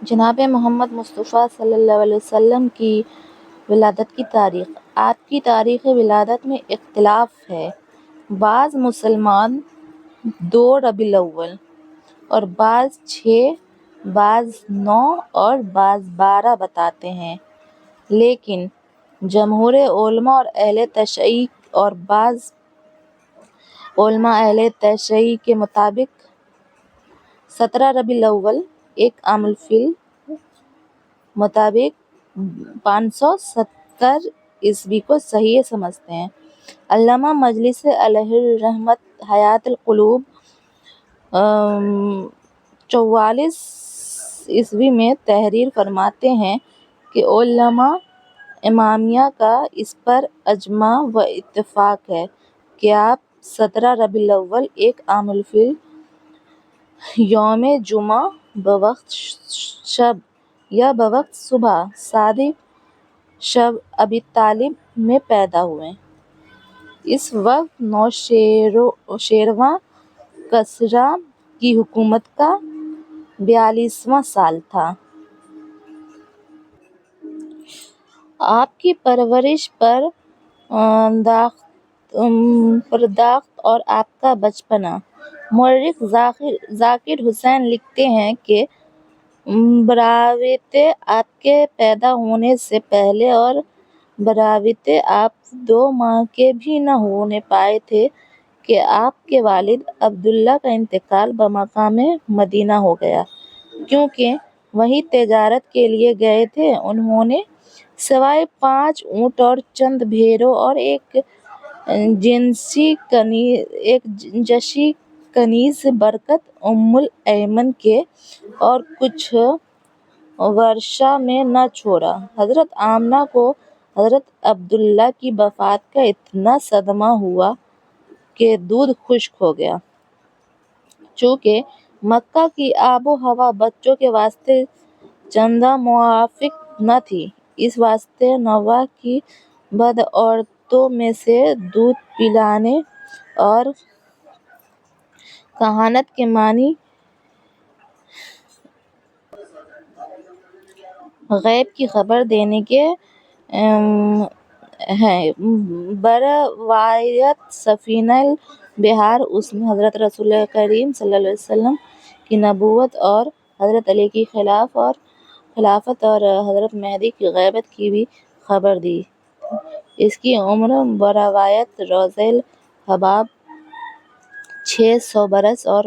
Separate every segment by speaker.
Speaker 1: جناب محمد مصطفیٰ صلی اللہ علیہ وسلم کی ولادت کی تاریخ۔ آپ کی تاریخ ولادت میں اختلاف ہے۔ بعض مسلمان 2 ربیع الاول اور بعض 6، بعض 9 اور بعض 12 بتاتے ہیں، لیکن جمہور علماء اور اہل تشیع اور بعض علماء اہل تشیع کے مطابق 17 ربیع الاول ایک عام الفیل مطابق 570 عیسوی کو صحیح سمجھتے ہیں۔ علامہ مجلسی علیہ الرحمۃ حیات القلوب 44 عیسوی میں تحریر فرماتے ہیں کہ علماء امامیہ کا اس پر اجماع و اتفاق ہے کہ آپ 17 ربیع الاول ایک عام الفیل یوم جمعہ بوقت شب یا بوقت صبح صادق شب ابی طالب میں پیدا ہوئے۔ اس وقت نوشیروان کسریٰ کی حکومت کا 42واں سال تھا۔ آپ کی پرورش پرداخت اور آپ کا بچپنا۔ مورخ ذاکر حسین لکھتے ہیں کہ براویت آپ کے پیدا ہونے سے پہلے اور براویت آپ 2 ماہ کے بھی نہ ہونے پائے تھے کہ آپ کے والد عبداللہ کا انتقال بمقام مدینہ ہو گیا۔ کیونکہ وہیں تجارت کے لیے گئے تھے، انہوں نے سوائے 5 اونٹ اور چند بھیڑوں اور ایک جنسی کنیز برکت ام الایمن کے اور کچھ ورثاء میں نہ چھوڑا۔ حضرت آمنہ کو حضرت عبداللہ کی وفات کا اتنا صدمہ ہوا کہ دودھ خشک ہو گیا۔ چونکہ مکہ کی آب و ہوا بچوں کے واسطے چنداں موافق نہ تھی، اس واسطے نوح کی بد عورتوں میں سے دودھ پلانے اور کہانت کے معنی غیب کی خبر دینے کے ہیں۔ بروایت سفینہ البحار اس میں حضرت رسول کریم صلی اللہ علیہ وسلم کی نبوت اور حضرت علی کی خلافت اور حضرت مہدی کی غیبت کی بھی خبر دی۔ اس کی عمر بروایت روض الاحباب 600 برس اور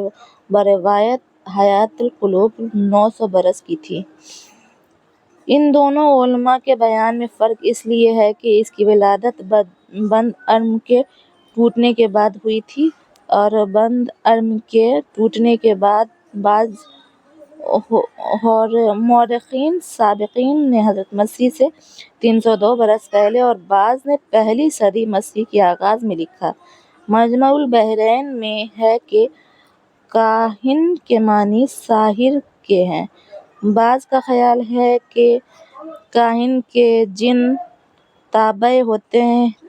Speaker 1: بروایت حیات القلوب 900 برس کی تھی۔ ان دونوں علماء کے بیان میں فرق اس لیے ہے کہ اس کی ولادت بند ارم کے ٹوٹنے کے بعد ہوئی تھی اور بند ارم کے ٹوٹنے کے بعد بعض مورخین سابقین نے حضرت مسیح سے 302 برس پہلے اور بعض نے پہلی صدی مسیح کے آغاز میں لکھا۔ مجمع البحرین میں ہے کہ کاہن کے معنی ساحر کے ہیں۔ بعض کا خیال ہے کہ کاہن کے جن تابع ہوتے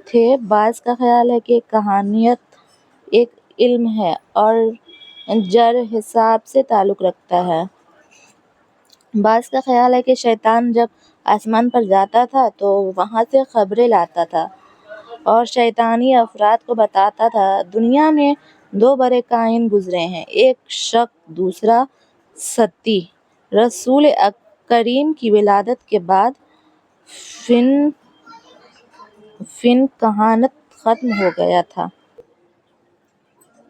Speaker 1: تھے، بعض کا خیال ہے کہ کہانیت ایک علم ہے اور جر حساب سے تعلق رکھتا ہے۔ بعض کا خیال ہے کہ شیطان جب آسمان پر جاتا تھا تو وہاں سے خبریں لاتا تھا اور شیطانی افراد کو بتاتا تھا۔ دنیا میں 2 بڑے کاہن گزرے ہیں، ایک شق دوسرا ستی۔ رسول کریم کی ولادت کے بعد فن کہانت ختم ہو گیا تھا۔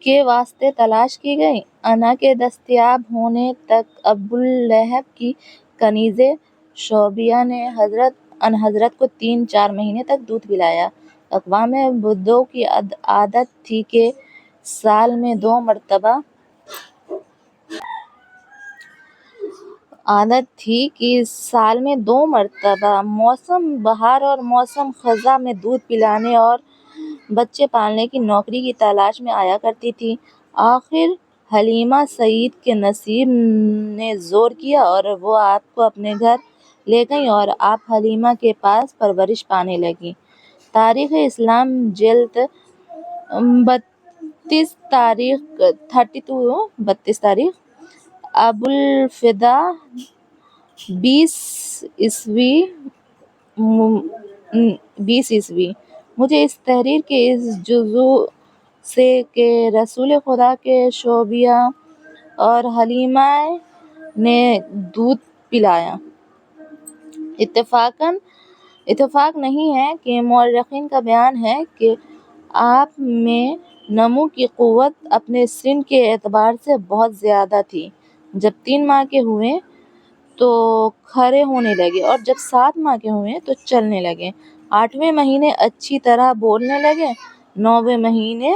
Speaker 1: کے واسطے تلاش کی گئی۔ انا کے دستیاب ہونے تک ابولہب کی کنیز شعیبہ نے حضرت کو 3-4 مہینے تک دودھ پلایا۔ اقوام بدو کی عادت تھی کہ سال میں 2 مرتبہ موسم بہار اور موسم خزاں میں دودھ پلانے اور بچے پالنے کی نوکری کی تلاش میں آیا کرتی تھی۔ آخر حلیمہ سعید کے نصیب نے زور کیا اور وہ آپ کو اپنے گھر لے گئیں اور آپ حلیمہ کے پاس پرورش پانے لگیں۔ تاریخ اسلام جلد 32 تاریخ ابوالفدا ء۔ مجھے اس تحریر کے اس جزو سے کہ رسول خدا کے شوبیہ اور حلیمہ نے دودھ پلایا اتفاق نہیں ہے کہ مورخین کا بیان ہے کہ آپ میں نمو کی قوت اپنے سن کے اعتبار سے بہت زیادہ تھی۔ جب 3 ماہ کے ہوئے تو کھڑے ہونے لگے اور جب 7 ماہ کے ہوئے تو چلنے لگے۔ 8ویں مہینے اچھی طرح بولنے لگے۔ 9ویں مہینے